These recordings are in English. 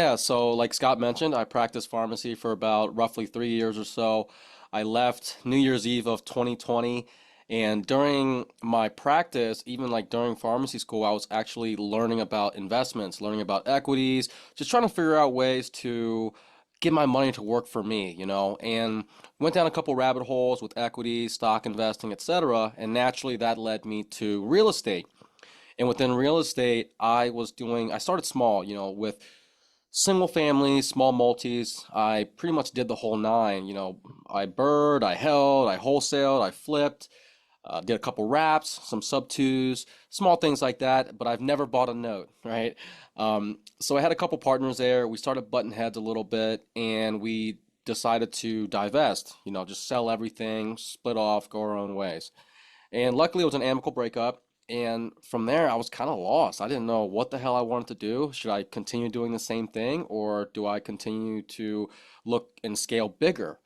Yeah, so like Scott mentioned, I practiced pharmacy for about roughly 3 years or so. I left New Year's Eve of 2020, and during my practice, even like during pharmacy school, I was actually learning about investments, learning about equities, just trying to figure out ways to get my money to work for me, and went down a couple rabbit holes with equities, stock investing, etc. And naturally, that led me to real estate. And within real estate, I started small, with single family, small multis. I pretty much did the whole nine. I held, I wholesaled, I flipped, did a couple wraps, some sub twos, small things like that. But I've never bought a note, right? So I had a couple partners there. We started butting heads a little bit, and we decided to divest. Just sell everything, split off, go our own ways. And luckily, it was an amicable breakup. And from there, I was kind of lost. I didn't know what the hell I wanted to do. Should I continue doing the same thing, or do I continue to look and scale bigger?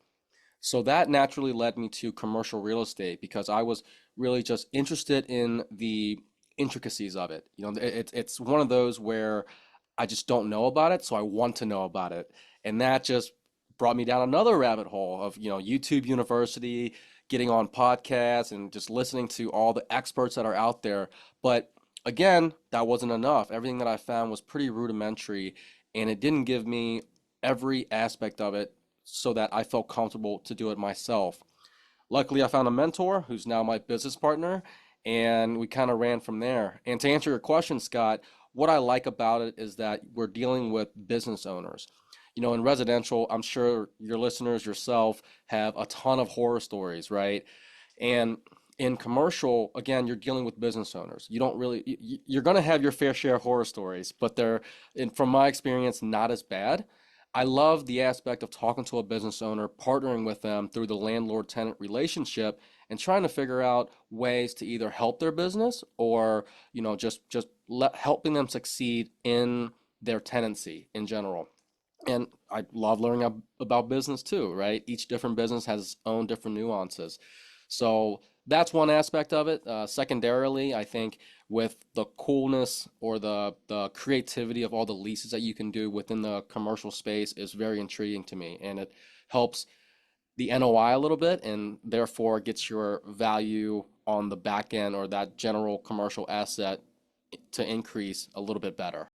So that naturally led me to commercial real estate because I was really just interested in the intricacies of it. It's one of those where I just don't know about it, so I want to know about it. And that just brought me down another rabbit hole of, YouTube University, getting on podcasts and just listening to all the experts that are out there. But again, that wasn't enough. Everything that I found was pretty rudimentary, and it didn't give me every aspect of it so that I felt comfortable to do it myself. Luckily, I found a mentor who's now my business partner, and we kind of ran from there. And to answer your question, Scott, what I like about it is that we're dealing with business owners. In residential, I'm sure your listeners yourself have a ton of horror stories, right? And in commercial, again, you're dealing with business owners. You don't really, you're going to have your fair share of horror stories, but from my experience, not as bad. I love the aspect of talking to a business owner, partnering with them through the landlord-tenant relationship, and trying to figure out ways to either help their business or, helping them succeed in their tenancy in general. And I love learning about business too, right? Each different business has its own different nuances. So that's one aspect of it. Secondarily, I think with the coolness or the creativity of all the leases that you can do within the commercial space is very intriguing to me, and it helps the NOI a little bit, and therefore gets your value on the back end or that general commercial asset to increase a little bit better.